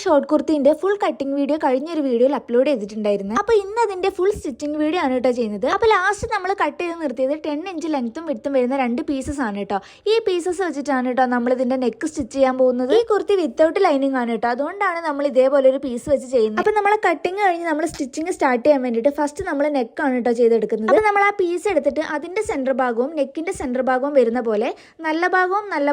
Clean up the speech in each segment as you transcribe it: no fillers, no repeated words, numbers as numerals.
Short കുർത്തിന്റെ full cutting video കഴിഞ്ഞൊരു വീഡിയോയിൽ upload ചെയ്തിട്ടുണ്ടായിരുന്നു. അപ്പോൾ ഇന്ന് അതിന്റെ ഫുൾ സ്റ്റിച്ചിങ് വീഡിയോ ആണ് കേട്ടോ ചെയ്യുന്നത്. അപ്പോൾ ലാസ്റ്റ് നമ്മൾ കട്ട് ചെയ്ത് നിർത്തിയത് 10 ഇഞ്ച് ലെങ്ത്തും വിഡ്ത്തും വരുന്ന 2 പീസസ് ആണ് കേട്ടോ. ഈ പീസസ് വെച്ചിട്ടാണ് കേട്ടോ നമ്മൾ ഇതിന്റെ നെക്ക് സ്റ്റിച്ച് ചെയ്യാൻ പോകുന്നത്. ഈ കുർത്തി വിത്തൗട്ട് ലൈനിങ് ആണ് കേട്ടോ, അതുകൊണ്ടാണ് നമ്മൾ ഇതേപോലെ ഒരു പീസ് വെച്ച് ചെയ്യുന്നത്. അപ്പോൾ നമ്മൾ കട്ടിങ് കഴിഞ്ഞ് നമ്മൾ സ്റ്റിച്ചിങ് സ്റ്റാർട്ട് ചെയ്യാൻ വേണ്ടിയിട്ട് ഫസ്റ്റ് നമ്മൾ നെക്കാണ് കേട്ടോ ചെയ്തെടുക്കുന്നത്. അപ്പോൾ നമ്മൾ ആ പീസ് എടുത്തിട്ട് അതിന്റെ സെന്റർ ഭാഗവും നെക്കിന്റെ സെന്റർ ഭാഗവും വരുന്ന പോലെ നല്ല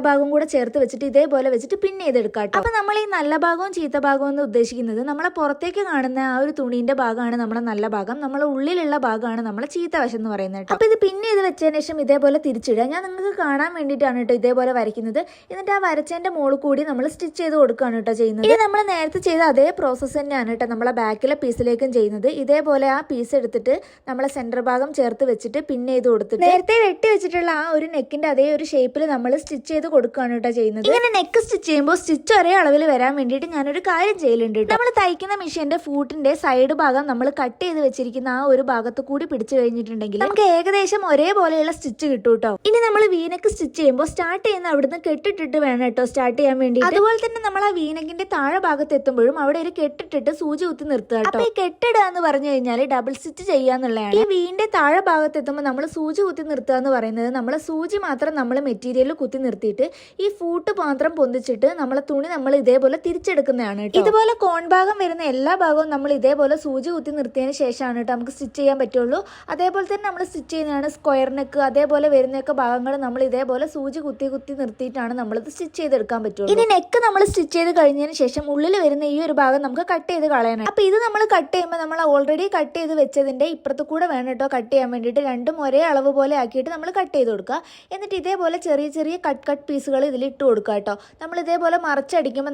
ഭാഗവും കൂടെ ചേർത്ത് വെച്ചിട്ട് ഇതേപോലെ വെച്ചിട്ട് പിൻ ചെയ്തെടുക്കാം. അപ്പോൾ നമ്മൾ ഈ നല്ല ഭാഗവും ചീത്ത ഭാഗവും എന്ന് ഉദ്ദേശിക്കുന്നത് നമ്മളെ പുറത്തേക്ക് കാണുന്ന ആ ഒരു തുണീന്റെ ഭാഗമാണ് നമ്മളെ നല്ല ഭാഗം, നമ്മളെ ഉള്ളിലുള്ള ഭാഗമാണ് നമ്മളെ ചീത്ത വശം എന്ന് പറയുന്നത് കേട്ടോ. അപ്പോൾ ഇത് പിൻ ചെയ്ത് വെച്ചതിന് ശേഷം ഇതേപോലെ തിരിച്ചിടുക. ഞാൻ നിങ്ങൾക്ക് കാണാൻ വേണ്ടിയിട്ടാണ് കേട്ടോ ഇതേപോലെ വരയ്ക്കുന്നത്. എന്നിട്ട് ആ വരച്ചതിന്റെ മുകളിൽ കൂടി നമ്മൾ സ്റ്റിച്ച് ചെയ്ത് കൊടുക്കുകയാണ് കേട്ടോ ചെയ്യുന്നത്. ഇത് നമ്മൾ നേരത്തെ ചെയ്ത അതേ പ്രോസസ്സ് തന്നെയാണ് കേട്ടോ നമ്മളെ ബാക്കിലെ പീസിലേക്കും ചെയ്യുന്നത്. ഇതേപോലെ ആ പീസ് എടുത്തിട്ട് നമ്മളെ സെന്റർ ഭാഗം ചേർത്ത് വെച്ചിട്ട് പിൻ ചെയ്ത് കൊടുത്തിട്ട് നേരത്തെ വെട്ടി വെച്ചിട്ടുള്ള ആ ഒരു നെക്കിന്റെ അതേ ഒരു ഷേപ്പിൽ നമ്മൾ സ്റ്റിച്ച് ചെയ്ത് കൊടുക്കുകയാണ് കേട്ടോ ചെയ്യുന്നത്. ഇങ്ങനെ നെക്ക് സ്റ്റിച്ച് ചെയ്യുമ്പോൾ സ്റ്റിച്ച് ഒരേ അളവിൽ വരാൻ വേണ്ടിയിട്ട് ഞാനൊരു കാര്യം ചെയ്യലുണ്ട്. നമ്മൾ തയ്ക്കുന്ന മെഷീന്റെ ഫൂട്ടിന്റെ സൈഡ് ഭാഗം നമ്മൾ കട്ട് ചെയ്ത് വെച്ചിരിക്കുന്ന ആ ഒരു ഭാഗത്ത് കൂടി പിടിച്ചു കഴിഞ്ഞിട്ടുണ്ടെങ്കിൽ നമുക്ക് ഏകദേശം ഒരേപോലെയുള്ള സ്റ്റിച്ച് കിട്ടും കേട്ടോ. ഇനി നമ്മൾ വീനക്ക് സ്റ്റിച്ച് ചെയ്യുമ്പോൾ സ്റ്റാർട്ട് ചെയ്യുന്ന അവിടുന്ന് കെട്ടിട്ടിട്ട് വേണം കേട്ടോ സ്റ്റാർട്ട് ചെയ്യാൻ വേണ്ടി. അതുപോലെ തന്നെ നമ്മൾ ആ വീനക്കിന്റെ താഴെ ഭാഗത്ത് എത്തുമ്പോഴും അവിടെ ഒരു കെട്ടിട്ടിട്ട് സൂചി കുത്തി നിർത്തുക കേട്ടോ. ഈ കെട്ടിടുക എന്ന് പറഞ്ഞു കഴിഞ്ഞാൽ ഡബിൾ സ്റ്റിച്ച് ചെയ്യാന്നുള്ളതാണ്. ഈ വീന്റെ താഴെ ഭാഗത്ത് എത്തുമ്പോൾ നമ്മൾ സൂചി കുത്തി നിർത്തുക എന്ന് പറയുന്നത് നമ്മളെ സൂചി മാത്രം നമ്മൾ മെറ്റീരിയലിൽ കുത്തി നിർത്തിയിട്ട് ഈ ഫൂട്ട് മാത്രം പൊന്തിച്ചിട്ട് നമ്മളെ തുണി നമ്മൾ ഇതേപോലെ തിരിച്ചെടുക്കുന്നതാണ് കേട്ടോ. ഇതുപോലെ കോൺ ഭാഗം വരുന്ന എല്ലാ ഭാഗവും നമ്മൾ ഇതേപോലെ സൂചി കുത്തി നിർത്തിയതിന് ശേഷമാണ് കേട്ടോ നമുക്ക് സ്റ്റിച്ച് ചെയ്യാൻ പറ്റുള്ളൂ. അതേപോലെ തന്നെ നമ്മൾ സ്റ്റിച്ച് ചെയ്യുന്നതാണ് സ്ക്വയർ നെക്ക് അതേപോലെ വരുന്നൊക്കെ ഭാഗങ്ങൾ നമ്മൾ ഇതേപോലെ സൂചി കുത്തി നിർത്തിയിട്ടാണ് നമ്മളിത് സ്റ്റിച്ച് ചെയ്തെടുക്കാൻ പറ്റുള്ളൂ. ഇനി നെക്ക് നമ്മൾ സ്റ്റിച്ച് ചെയ്ത് കഴിഞ്ഞതിന് ശേഷം ഉള്ളിൽ വരുന്ന ഈ ഒരു ഭാഗം നമുക്ക് കട്ട് ചെയ്ത് കളയണം. അപ്പൊ ഇത് നമ്മൾ കട്ട് ചെയ്യുമ്പോൾ നമ്മൾ ഓൾറെഡി കട്ട് ചെയ്ത് വെച്ചതിന്റെ ഇപ്പുറത്ത് കൂടെ വേണം കേട്ടോ കട്ട് ചെയ്യാൻ വേണ്ടിയിട്ട്. രണ്ടും ഒരേ അളവ് പോലെ ആക്കിയിട്ട് നമ്മൾ കട്ട് ചെയ്ത് കൊടുക്കുക. എന്നിട്ട് ഇതേപോലെ ചെറിയ ചെറിയ കട്ട് പീസുകൾ ഇതിൽ ഇട്ട് കൊടുക്കുക കേട്ടോ. നമ്മൾ ഇതേപോലെ മറച്ചടിക്കുമ്പോൾ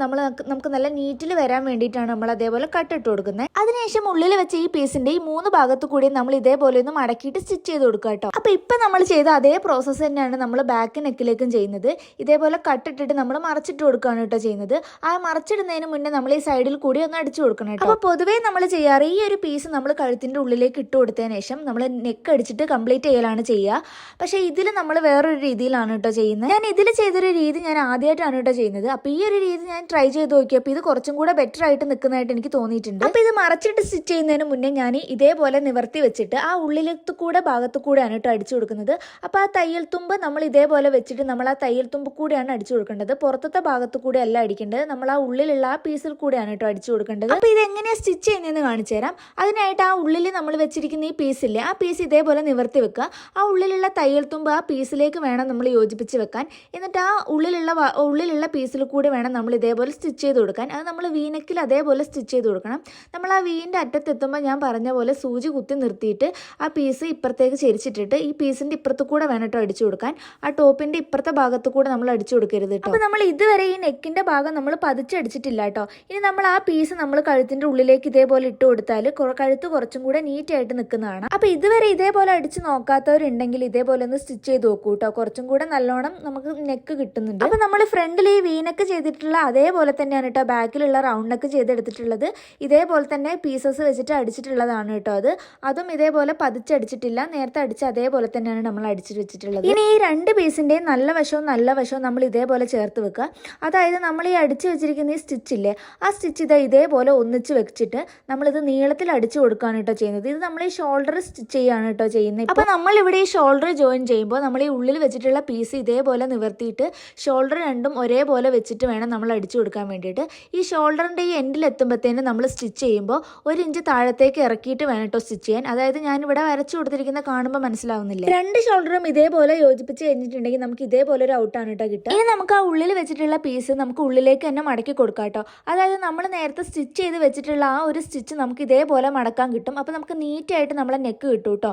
നമുക്ക് നല്ല നീറ്റിൽ വരാൻ വേണ്ടിയിട്ടാണ് നമ്മൾ അതേപോലെ കട്ട് ഇട്ട് കൊടുക്കുന്നത്. അതിനുശേഷം ഉള്ളിൽ വെച്ച ഈ പീസിന്റെ ഈ 3 ഭാഗത്തു കൂടി നമ്മൾ ഇതേപോലെ ഒന്ന് മടക്കിയിട്ട് സ്റ്റിച്ച് ചെയ്ത് കൊടുക്കുക കേട്ടോ. അപ്പൊ ഇപ്പൊ നമ്മൾ ചെയ്ത അതേ പ്രോസസ്സ് തന്നെയാണ് നമ്മൾ ബാക്ക് നെക്കിലേക്കും ചെയ്യുന്നത്. ഇതേപോലെ കട്ടിട്ടിട്ട് നമ്മൾ മറച്ചിട്ട് കൊടുക്കുകയാണ് കേട്ടോ ചെയ്യുന്നത്. ആ മറച്ചിടുന്നതിന് മുന്നേ നമ്മൾ ഈ സൈഡിൽ കൂടി ഒന്ന് അടിച്ചു കൊടുക്കണം കേട്ടോ. അപ്പൊ പൊതുവേ നമ്മൾ ചെയ്യാറ് ഈ ഒരു പീസ് നമ്മൾ കഴുത്തിന്റെ ഉള്ളിലേക്ക് ഇട്ട് കൊടുത്തതിന് ശേഷം നമ്മൾ നെക്ക് അടിച്ചിട്ട് കംപ്ലീറ്റ് ചെയ്യലാണ് ചെയ്യുക. പക്ഷെ ഇതിൽ നമ്മൾ വേറൊരു രീതിയിലാണ് കേട്ടോ ചെയ്യുന്നത്. ഞാൻ ഇതിൽ ചെയ്തൊരു രീതി ഞാൻ ആദ്യമായിട്ടാണ് കേട്ടോ ചെയ്യുന്നത്. അപ്പൊ ഈ ഒരു രീതി ഞാൻ ട്രൈ ചെയ്ത് നോക്കിയപ്പോൾ ഇത് കുറച്ചും കൂടെ ബെറ്റർ ആയിട്ട് നിൽക്കുന്നതായിട്ട് എനിക്ക് തോന്നിയിട്ടുണ്ട്. അപ്പൊ ഇത് മറച്ചിട്ട് സ്റ്റിച്ച് ചെയ്യുന്നതിന് മുന്നേ ഞാൻ ഇതേപോലെ നിവർത്തി വെച്ചിട്ട് ആ ഉള്ളിലത്ത് കൂടെ ഭാഗത്തു കൂടെയാണ് കേട്ടോ അടിച്ചു കൊടുക്കുന്നത്. അപ്പൊ ആ തയ്യൽ തുമ്പ് നമ്മൾ ഇതേപോലെ വെച്ചിട്ട് നമ്മൾ ആ തയ്യൽ തുമ്പ് കൂടെയാണ് അടിച്ചു കൊടുക്കേണ്ടത്. പുറത്തത്തെ ഭാഗത്തു കൂടെ അല്ല അടിക്കേണ്ടത്, നമ്മൾ ആ ഉള്ളിലുള്ള ആ പീസിൽ കൂടെയാണ് കേട്ടോ അടിച്ചു കൊടുക്കേണ്ടത്. അപ്പൊ ഇത് എങ്ങനെയാ സ്റ്റിച്ച് ചെയ്യുന്നതെന്ന് കാണിച്ചു തരാം. അതിനായിട്ട് ആ ഉള്ളിൽ നമ്മൾ വെച്ചിരിക്കുന്ന ഈ പീസില്ലേ ആ പീസ് ഇതേപോലെ നിവർത്തി വെക്കുക. ആ ഉള്ളിലുള്ള തയ്യൽ തുമ്പ് ആ പീസിലേക്ക് വേണം നമ്മൾ യോജിപ്പിച്ച് വെക്കാൻ. എന്നിട്ട് ആ ഉള്ളിലുള്ള പീസിൽ കൂടെ വേണം നമ്മൾ ഇതേപോലെ സ്റ്റിച്ച് ചെയ്ത് കൊടുക്കാൻ. അത് നമ്മൾ വീനെക്കിൽ അതേപോലെ സ്റ്റിച്ച് ചെയ്ത് കൊടുക്കണം. നമ്മൾ ആ വീൻ്റെ അറ്റത്തെത്തുമ്പോൾ ഞാൻ പറഞ്ഞ പോലെ സൂചി കുത്തി നിർത്തിയിട്ട് ആ പീസ് ഇപ്പുറത്തേക്ക് ചെരിച്ചിട്ടിട്ട് ഈ പീസിന്റെ ഇപ്പുറത്ത് കൂടെ വേണം കേട്ടോ അടിച്ചു കൊടുക്കാൻ. ആ ടോപ്പിന്റെ ഇപ്പുറത്തെ ഭാഗത്ത് കൂടെ നമ്മൾ അടിച്ചു കൊടുക്കരുത് കേട്ടോ. അപ്പോൾ നമ്മൾ ഇതുവരെ ഈ നെക്കിന്റെ ഭാഗം നമ്മൾ പതിച്ചടിച്ചിട്ടില്ല കേട്ടോ. ഇനി നമ്മൾ ആ പീസ് നമ്മൾ കഴുത്തിന്റെ ഉള്ളിലേക്ക് ഇതേപോലെ ഇട്ട് കൊടുത്താൽ കഴുത്ത് കുറച്ചും കൂടെ നീറ്റ് ആയിട്ട് നിൽക്കുന്നതാണ്. അപ്പൊ ഇതുവരെ ഇതേപോലെ അടിച്ച് നോക്കാത്തവരുണ്ടെങ്കിൽ ഇതേപോലെ ഒന്ന് സ്റ്റിച്ച് ചെയ്ത് നോക്കൂ കേട്ടോ. കുറച്ചും കൂടെ നല്ലോണം നമുക്ക് നെക്ക് കിട്ടുന്നുണ്ട്. അപ്പൊ നമ്മൾ ഫ്രണ്ടിൽ ഈ വീനക്ക് ചെയ്തിട്ടുള്ള അതേപോലെ തന്നെയാണ് കേട്ടോ ബാക്കിലുള്ള റൗണ്ട് നെക്ക് ചെയ്തെടുത്തിട്ടുള്ളത്. ഇതേപോലെ തന്നെ പീസസ് വെച്ചിട്ട് അടിച്ചിട്ടുള്ളതാണ് കേട്ടോ. അതും ഇതേപോലെ പതിച്ചടിച്ചിട്ടില്ല, നേരത്തെ അടിച്ച അതേപോലെ തന്നെയാണ് നമ്മൾ അടിച്ചിട്ട് വെച്ചിട്ടുള്ളത്. ഇനി ഈ 2 പീസിന്റെയും നല്ല വശവും നമ്മൾ ഇതേപോലെ ചേർത്ത് വെക്കുക. അതായത് നമ്മൾ ഈ അടിച്ചു വെച്ചിരിക്കുന്ന ഈ സ്റ്റിച്ചില്ലേ ആ സ്റ്റിച്ച് ഇതേപോലെ ഒന്നിച്ച് വെച്ചിട്ട് നമ്മളിത് നീളത്തിൽ അടിച്ചു കൊടുക്കുകയാണ് കേട്ടോ ചെയ്യുന്നത്. ഇത് നമ്മൾ ഈ ഷോൾഡർ സ്റ്റിച്ച് ചെയ്യാണ് കേട്ടോ ചെയ്യുന്നത്. അപ്പൊ നമ്മൾ ഇവിടെ ഈ ഷോൾഡർ ജോയിൻ ചെയ്യുമ്പോൾ നമ്മൾ ഈ ഉള്ളിൽ വെച്ചിട്ടുള്ള പീസ് ഇതേപോലെ നിവർത്തിയിട്ട് ഷോൾഡർ രണ്ടും ഒരേപോലെ വെച്ചിട്ട് വേണം നമ്മൾ അടിച്ചു കൊടുക്കാൻ വേണ്ടിയിട്ട്. ഈ ഷോൾഡറിന്റെ ഈ എൻഡിൽ എത്തുമ്പോഴത്തേനും നമ്മൾ സ്റ്റിച്ച് ചെയ്യുമ്പോൾ 1 ഇഞ്ച് താഴത്തേക്ക് ഇറക്കിയിട്ട് വേണം കേട്ടോ സ്റ്റിച്ച് ചെയ്യാൻ. അതായത് ഞാൻ ഇവിടെ വരച്ചു കൊടുത്തിരിക്കുന്ന കാണുമ്പോൾ മനസ്സിലാവുന്നില്ല. 2 ഷോൾഡറും ഇതേപോലെ യോജിപ്പിച്ച് കഴിഞ്ഞിട്ടുണ്ടെങ്കിൽ നമുക്ക് ഇതേപോലെ ഒരു ഔട്ടാണ് കേട്ടോ കിട്ടുക. ഇനി നമുക്ക് ആ ഉള്ളിൽ വെച്ചിട്ടുള്ള പീസ് നമുക്ക് ഉള്ളിലേക്ക് തന്നെ മടക്കി കൊടുക്കാം കേട്ടോ. അതായത് നമ്മൾ നേരത്തെ സ്റ്റിച്ച് ചെയ്ത് വെച്ചിട്ടുള്ള ആ ഒരു സ്റ്റിച്ച് നമുക്ക് ഇതേപോലെ മടക്കാൻ കിട്ടും. അപ്പോൾ നമുക്ക് നീറ്റായിട്ട് നമ്മളെ നെക്ക് കിട്ടും കേട്ടോ.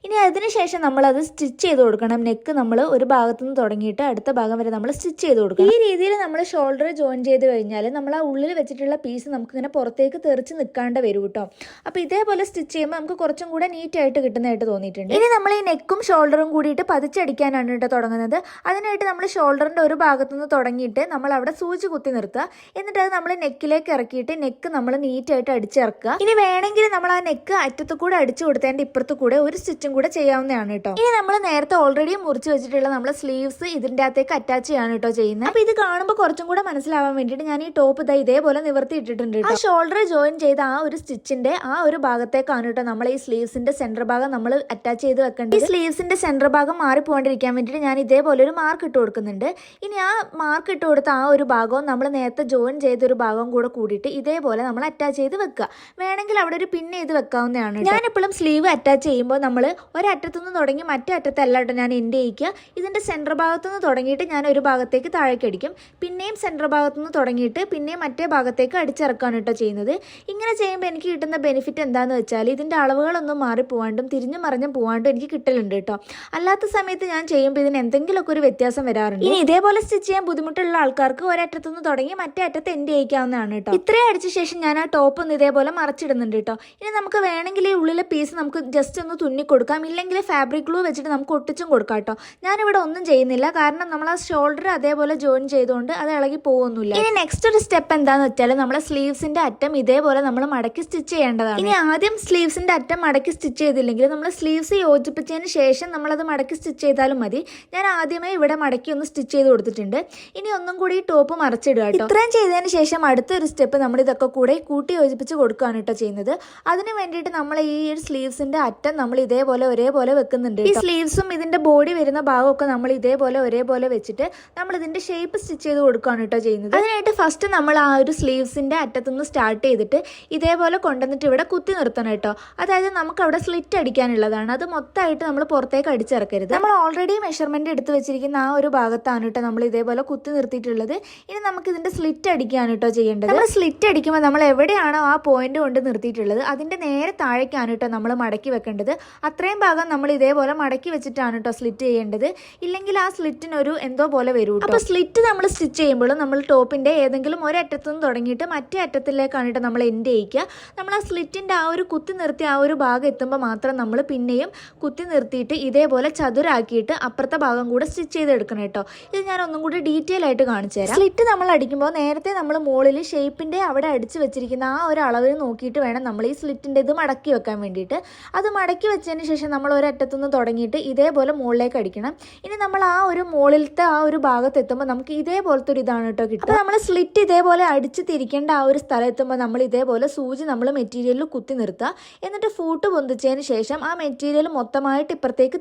ഇനി അതിനുശേഷം നമ്മളത് സ്റ്റിച്ച് ചെയ്ത് കൊടുക്കണം. നെക്ക് നമ്മൾ ഒരു ഭാഗത്തു നിന്ന് തുടങ്ങിയിട്ട് അടുത്ത ഭാഗം വരെ നമ്മൾ സ്റ്റിച്ച് ചെയ്ത് കൊടുക്കണം. ഈ രീതിയിൽ നമ്മൾ ഷോൾഡർ ജോയിൻ ചെയ്ത് കഴിഞ്ഞാൽ നമ്മൾ ആ ഉള്ളിൽ വെച്ചിട്ടുള്ള പീസ് നമുക്ക് ഇങ്ങനെ പുറത്തേക്ക് തെറിച്ച് നിൽക്കാണ്ട് വരും കേട്ടോ. അപ്പോൾ ഇതേപോലെ സ്റ്റിച്ച് ചെയ്യുമ്പോൾ നമുക്ക് കുറച്ചും കൂടെ നീറ്റായിട്ട് കിട്ടുന്നതായിട്ട് തോന്നിയിട്ടുണ്ട്. ഇനി നമ്മൾ ഈ നെക്കും ഷോൾഡറും കൂടിയിട്ട് പതിച്ചടിക്കാനാണ് കേട്ടോ തുടങ്ങുന്നത്. അതിനായിട്ട് നമ്മൾ ഷോൾഡറിന്റെ ഒരു ഭാഗത്തു നിന്ന് തുടങ്ങിയിട്ട് നമ്മൾ അവിടെ സൂചി കുത്തി നിർത്തുക. എന്നിട്ട് അത് നമ്മൾ നെക്കിലേക്ക് ഇറക്കിയിട്ട് നെക്ക് നമ്മൾ നീറ്റായിട്ട് അടിച്ചിറക്കുക. ഇനി വേണമെങ്കിൽ നമ്മൾ ആ നെക്ക് അറ്റത്ത് കൂടെ അടിച്ചു കൊടുത്തതിന്റെ ഇപ്പുറത്ത് കൂടെ ഒരു സ്റ്റിച്ചും കൂടെ ചെയ്യാവുന്നതാണ് കേട്ടോ. ഇനി നമ്മൾ നേരത്തെ ഓൾറെഡി മുറിച്ച് വെച്ചിട്ടുള്ള നമ്മളെ സ്ലീവ്സ് ഇതിന്റെ അകത്തേക്ക് അറ്റാച്ച് ചെയ്യാണ് കേട്ടോ ചെയ്യുന്നത്. അപ്പൊ ഇത് കാണുമ്പോൾ കുറച്ചും കൂടെ മനസ്സിലാവാൻ വേണ്ടിയിട്ട് ഞാൻ ഈ ടോപ്പ് ഇതേപോലെ നിവർത്തി ഇട്ടിട്ടുണ്ട്. ആ ഷോൾഡർ ജോയിൻ ചെയ്ത ആ ഒരു സ്റ്റിച്ചിന്റെ ആ ഒരു ഭാഗത്തേക്കാണ് കേട്ടോ നമ്മൾ ഈ സ്ലീവ്സിന്റെ സെന്റർ ഭാഗം നമ്മൾ അറ്റാച്ച് ചെയ്ത് വെക്കേണ്ടത്. ഈ സ്ലീവ്സിന്റെ സെന്റർ ഭാഗം മാറിപ്പോകാണ്ടിരിക്കാൻ വേണ്ടിയിട്ട് ഞാൻ ഇതേപോലെ ഒരു മാർക്ക് ഇട്ട് കൊടുക്കുന്നുണ്ട്. ഇനി ആ മാർക്ക് ഇട്ട് കൊടുത്ത ആ ഒരു ഭാഗവും നമ്മൾ നേരത്തെ ജോയിൻ ചെയ്തൊരു ഭാഗവും കൂടെ കൂടിയിട്ട് ഇതേപോലെ നമ്മൾ അറ്റാച്ച് ചെയ്ത് വെക്കുക. വേണമെങ്കിൽ അവിടെ ഒരു പിൻ ചെയ്ത് വെക്കാവുന്നതാണ്. ഞാനെപ്പോഴും സ്ലീവ് അറ്റാച്ച് ചെയ്യുമ്പോൾ നമ്മൾ ഒരറ്റത്തുനിന്ന് തുടങ്ങി മറ്റേ അറ്റത്തല്ല കേട്ടോ ഞാൻ എൻഡ് ചെയ്യിക്കുക. ഇതിന്റെ സെന്റർ ഭാഗത്തുനിന്ന് തുടങ്ങിയിട്ട് ഞാൻ ഒരു ഭാഗത്തേക്ക് താഴേക്ക് അടിക്കും, പിന്നെയും സെന്റർ ഭാഗത്തുനിന്ന് തുടങ്ങിയിട്ട് പിന്നെയും മറ്റേ ഭാഗത്തേക്ക് അടിച്ചിറക്കാണ് കേട്ടോ ചെയ്യുന്നത്. ഇങ്ങനെ ചെയ്യുമ്പോൾ എനിക്ക് കിട്ടുന്ന ബെനിഫിറ്റ് എന്താണെന്ന് വെച്ചാൽ ഇതിന്റെ അളവുകളൊന്നും മാറിപ്പോവാണ്ടും തിരിഞ്ഞു മറിഞ്ഞും പോവാണ്ടും എനിക്ക് കിട്ടലുണ്ട് കേട്ടോ. അല്ലാത്ത സമയത്ത് ഞാൻ ചെയ്യുമ്പോൾ ഇതിന് എന്തെങ്കിലുമൊക്കെ ഒരു വ്യത്യാസം വരാറുണ്ട്. ഇനി ഇതേപോലെ സ്റ്റിച്ച് ചെയ്യാൻ ബുദ്ധിമുട്ടുള്ള ആൾക്കാർക്ക് ഒരറ്റത്തുനിന്ന് തുടങ്ങി മറ്റേ അറ്റത്ത് എൻഡ് ചെയ്യിക്കാവുന്നതാണ് കേട്ടോ. ഇത്രയും അടിച്ച ശേഷം ഞാൻ ആ ടോപ്പ് ഒന്ന് ഇതേപോലെ മറച്ചിടുന്നുണ്ട് കേട്ടോ. ഇനി നമുക്ക് വേണമെങ്കിൽ ഈ ഉള്ളിലെ പീസ് നമുക്ക് ജസ്റ്റ് ഒന്ന് തുന്നി കൊടുക്കാം, ഇല്ലെങ്കിൽ ഫാബ്രിക് ഗ്ലൂ വെച്ചിട്ട് നമുക്ക് ഒട്ടിച്ചും കൊടുക്കാം കേട്ടോ. ഞാനിവിടെ ഒന്നും ചെയ്യുന്നില്ല, കാരണം നമ്മൾ ആ ഷോൾഡർ അതേപോലെ ജോയിൻ ചെയ്തുകൊണ്ട് അത് ഇളകി പോകുന്നില്ല. ഇനി നെക്സ്റ്റ് ഒരു സ്റ്റെപ്പ് എന്താണെന്ന് വെച്ചാൽ നമ്മളെ സ്ലീവ്സിന്റെ അറ്റം ഇതേപോലെ നമ്മൾ മടക്കി സ്റ്റിച്ച് ചെയ്യേണ്ടതാണ്. ഇനി ആദ്യം സ്ലീവ്സിന്റെ അറ്റം മടക്കി സ്റ്റിച്ച് ചെയ്തില്ലെങ്കിൽ നമ്മൾ സ്ലീവ്സ് യോജിപ്പിച്ചതിന് ശേഷം നമ്മളത് മടക്കി സ്റ്റിച്ച് ചെയ്താലും മതി. ഞാൻ ആദ്യമേ ഇവിടെ മടക്കി ഒന്ന് സ്റ്റിച്ച് ചെയ്ത് കൊടുത്തിട്ടുണ്ട്. ഇനി ഒന്നും കൂടി ഈ ടോപ്പ് മറച്ചിടുക കേട്ടോ. ഇത്രയും ചെയ്തതിന് ശേഷം അടുത്തൊരു സ്റ്റെപ്പ് നമ്മൾ ഇതൊക്കെ കൂടെ കൂട്ടി യോജിപ്പിച്ച് കൊടുക്കുകയാണ് കേട്ടോ ചെയ്യുന്നത്. അതിന് വേണ്ടിയിട്ട് നമ്മൾ ഈ ഒരു സ്ലീവ്സിന്റെ അറ്റം നമ്മൾ ഇതേപോലെ ഒരേപോലെ വെക്കുന്നുണ്ട്. ഈ സ്ലീവ്സും ഇതിന്റെ ബോഡി വരുന്ന ഭാഗമൊക്കെ നമ്മൾ ഇതേപോലെ ഒരേപോലെ വെച്ചിട്ട് നമ്മൾ ഇതിന്റെ ഷേപ്പ് സ്റ്റിച്ച് ചെയ്ത് കൊടുക്കുകയാണ് കേട്ടോ ചെയ്യുന്നത്. അതിനായിട്ട് ഫസ്റ്റ് നമ്മൾ ആ ഒരു സ്ലീവ്സിന്റെ അറ്റത്തുനിന്ന് സ്റ്റാർട്ട് ചെയ്തിട്ട് ഇതേപോലെ കൊണ്ടുവന്നിട്ട് ഇവിടെ കുത്തി നിർത്തണം കേട്ടോ. അതായത് നമുക്ക് അവിടെ സ്ലിറ്റ് അടിക്കാനുള്ളതാണ്. അത് മൊത്തമായിട്ട് നമ്മൾ പുറത്തേക്ക് അടിച്ചിറക്കരുത്. നമ്മൾ ഓൾറെഡി മെഷർമെന്റ് എടുത്ത് വെച്ചിരിക്കുന്ന ആ ഒരു ഭാഗത്താണ് കേട്ടോ നമ്മൾ ഇതേപോലെ കുത്തി നിർത്തിയിട്ടുള്ളത്. ഇനി നമുക്ക് ഇതിന്റെ സ്ലിറ്റ് അടിക്കുകയാണ് കേട്ടോ ചെയ്യേണ്ടത്. നമ്മൾ സ്ലിറ്റ് അടിക്കുമ്പോൾ നമ്മൾ എവിടെയാണോ ആ പോയിന്റ് കൊണ്ട് നിർത്തിയിട്ടുള്ളത് അതിന്റെ നേരെ താഴേക്കാണ് കേട്ടോ നമ്മൾ മടക്കി വെക്കേണ്ടത്. അത്രയും ഭാഗം നമ്മൾ ഇതേപോലെ മടക്കി വെച്ചിട്ടാണ് കേട്ടോ സ്ലിറ്റ് ചെയ്യേണ്ടത്. ഇല്ലെങ്കിൽ ആ സ്ലിറ്റിനൊരു എന്തോ പോലെ വരും. അപ്പോൾ സ്ലിറ്റ് നമ്മൾ സ്റ്റിച്ച് ചെയ്യുമ്പോഴും നമ്മൾ ടോപ്പിന്റെ ഏതെങ്കിലും ഒരറ്റത്തുനിന്ന് തുടങ്ങിയിട്ട് മറ്റേ അറ്റത്തിലേക്കാണ് കേട്ടോ നമ്മൾ എൻഡ് ചെയ്യിക്കുക. നമ്മൾ ആ സ്ലിറ്റിന്റെ ആ ഒരു കുത്തി നിർത്തി ആ ഒരു ഭാഗം എത്തുമ്പോൾ മാത്രം നമ്മൾ പിന്നെയും കുത്തി നിർത്തിയിട്ട് ഇതേപോലെ ചതുരാക്കിയിട്ട് അപ്പുറത്തെ ഭാഗം കൂടെ സ്റ്റിച്ച് ചെയ്തെടുക്കണം കേട്ടോ. ഇത് ഞാൻ ഒന്നും കൂടി ഡീറ്റെയിൽ ആയിട്ട് കാണിച്ചു തരാം. സ്ലിറ്റ് നമ്മൾ അടിക്കുമ്പോൾ നേരത്തെ നമ്മൾ മുകളിൽ ഷേപ്പിന്റെ അവിടെ അടിച്ചു വെച്ചിരിക്കുന്ന ആ ഒരു അളവിൽ നോക്കിയിട്ട് വേണം നമ്മൾ ഈ സ്ലിറ്റിന്റെ ഇത് മടക്കി വെക്കാൻ വേണ്ടിയിട്ട്. അത് മടക്കി വെച്ചതിന് ശേഷം നമ്മൾ ഒരറ്റത്തുനിന്ന് തുടങ്ങിയിട്ട് ഇതേപോലെ മുകളിലേക്ക് അടിക്കണം. ഇനി നമ്മൾ ആ ഒരു മുകളിലത്തെ ആ ഒരു ഭാഗത്ത് എത്തുമ്പോൾ നമുക്ക് ഇതേപോലത്തെ ഒരു ഇതാണ് കേട്ടോ കിട്ടും. അപ്പോൾ നമ്മൾ സ്ലിറ്റ് ഇതേപോലെ അടിച്ച് തിരിക്കേണ്ട ആ ഒരു സ്ഥലം എത്തുമ്പോൾ നമ്മൾ ഇതേപോലെ സൂചി നമ്മൾ മെറ്റീരിയലിൽ കുത്തി നിർത്തുക. എന്നിട്ട് ഫൂട്ട് പൊന്തിച്ചതിന് ശേഷം ആ മെറ്റീരിയൽ മൊത്തമായിട്ട് ഇപ്പുറത്തേക്ക്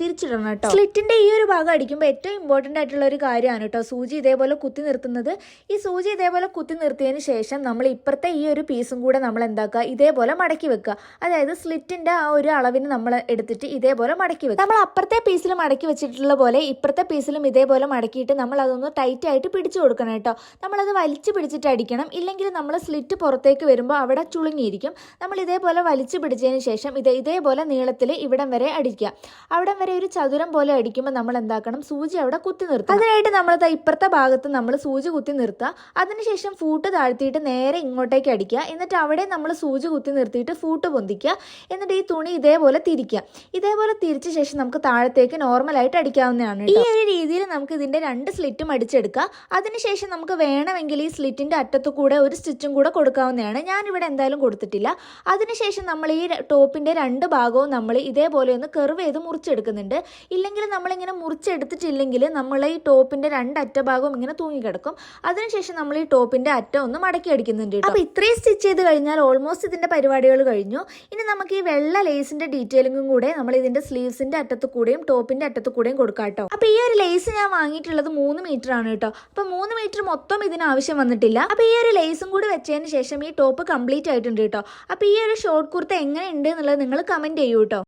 തിരിച്ചിടണം കേട്ടോ. സ്ലിറ്റിന്റെ ഈ ഒരു ഭാഗം അടിക്കുമ്പോൾ ഏറ്റവും ഇമ്പോർട്ടന്റ് ആയിട്ടുള്ള ഒരു കാര്യമാണ് കേട്ടോ സൂചി ഇതേപോലെ കുത്തി നിർത്തുന്നത്. ഈ സൂചി ഇതേപോലെ കുത്തി നിർത്തിയതിന് ശേഷം നമ്മൾ ഇപ്പുറത്തെ ഈ ഒരു പീസും കൂടെ നമ്മൾ എന്താക്കുക ഇതേപോലെ മടക്കി വെക്കുക. അതായത് സ്ലിറ്റിന്റെ ആ ഒരു അളവിന് നമ്മൾ എടുത്തിട്ട് ഇതേപോലെ മടക്കി വെക്കുക. നമ്മൾ അപ്പുറത്തെ പീസിൽ മടക്കി വെച്ചിട്ടുള്ള പോലെ ഇപ്പുറത്തെ പീസിലും ഇതേപോലെ മടക്കിയിട്ട് നമ്മൾ അതൊന്ന് ടൈറ്റ് ആയിട്ട് പിടിച്ചു കൊടുക്കണം കേട്ടോ. നമ്മളത് വലിച്ചു പിടിച്ചിട്ട് അടിക്കണം, ഇല്ലെങ്കിൽ നമ്മൾ സ്ലിറ്റ് പുറത്തേക്ക് വരുമ്പോൾ അവിടെ ചുളുങ്ങിയിരിക്കും. നമ്മൾ ഇതേപോലെ വലിച്ചു പിടിച്ചതിന് ശേഷം ഇതേപോലെ നീളത്തിൽ ഇവിടം വരെ അടിക്കുക. അവിടം വരെ ഒരു ചതുരം പോലെ അടിക്കുമ്പോൾ നമ്മൾ എന്താക്കണം സൂചി അവിടെ കുത്തി നിർത്തുക. അതിനായിട്ട് നമ്മളത് ഇപ്പുറത്തെ ഭാഗത്ത് നമ്മൾ സൂചി കുത്തി നിർത്തുക. അതിനുശേഷം ഫൂട്ട് താഴ്ത്തിയിട്ട് നേരെ ഇങ്ങോട്ടേക്ക് അടിക്കുക. എന്നിട്ട് അവിടെ നമ്മൾ സൂചി കുത്തി നിർത്തിയിട്ട് ഫൂട്ട് പൊന്തിക്കുക. എന്നിട്ട് ഈ തുണി ഇതേപോലെ തിരിക്കുക. ഇതേപോലെ തിരിച്ച ശേഷം നമുക്ക് താഴത്തേക്ക് നോർമലായിട്ട് അടിക്കാവുന്നതാണ്. ഈ ഒരു രീതിയിൽ നമുക്ക് ഇതിന്റെ രണ്ട് സ്ലിറ്റും അടിച്ചെടുക്കുക. അതിനുശേഷം നമുക്ക് വേണമെങ്കിൽ ഈ സ്ലിറ്റിന്റെ അറ്റത്തു കൂടെ ഒരു സ്റ്റിച്ചും കൂടെ കൊടുക്കാവുന്നതാണ്. ഞാനിവിടെ എന്തായാലും കൊടുത്തിട്ടില്ല. അതിനുശേഷം നമ്മൾ ഈ ടോപ്പിന്റെ രണ്ട് ഭാഗവും നമ്മൾ ഇതേപോലെ ഒന്ന് കർവ് ചെയ്ത് മുറിച്ചെടുക്കുന്നുണ്ട്. ഇല്ലെങ്കിൽ നമ്മളിങ്ങനെ മുറിച്ചെടുത്തിട്ടില്ലെങ്കിൽ നമ്മൾ ഈ ടോപ്പിന്റെ രണ്ട് അറ്റഭാഗവും ഇങ്ങനെ തൂങ്ങിക്കിടക്കും. അതിനുശേഷം നമ്മൾ ഈ ടോപ്പിന്റെ അറ്റം ഒന്ന് മടക്കി അടിക്കുന്നുണ്ട്. അപ്പോൾ ഇത്രയും സ്റ്റിച്ച് ചെയ്ത് കഴിഞ്ഞാൽ ഓൾമോസ്റ്റ് ഇതിന്റെ പരിപാടികൾ കഴിഞ്ഞു. ഇനി നമുക്ക് ഈ വെള്ള ലേസിന്റെ ഡീറ്റെയിലിംഗും കൂടെ നമ്മൾ ഇതിന്റെ സ്ലീവ്സിന്റെ അറ്റത്തു കൂടെയും ടോപ്പിന്റെ അറ്റത്തു കൂടെയും കൊടുക്കാം കേട്ടോ. അപ്പോൾ ഈ ഒരു ലേസ് ഞാൻ വാങ്ങിയിട്ടുള്ളത് 3 മീറ്റർ ആണ് കേട്ടോ. അപ്പോൾ 3 മീറ്റർ മൊത്തം ഇതിന് ആവശ്യം വന്നിട്ടില്ല. അപ്പോൾ ഈ ഒരു ലേസും കൂടി വെച്ചതിന് ശേഷം ഈ ടോപ്പ് കംപ്ലീറ്റ് ആയിട്ടുണ്ട് കേട്ടോ. അപ്പോൾ ഈ ഒരു ഷോർട്ട് കുർത്ത എങ്ങനെയുണ്ട് എന്നുള്ളത് നിങ്ങൾ കമന്റ് ചെയ്യൂ കേട്ടോ.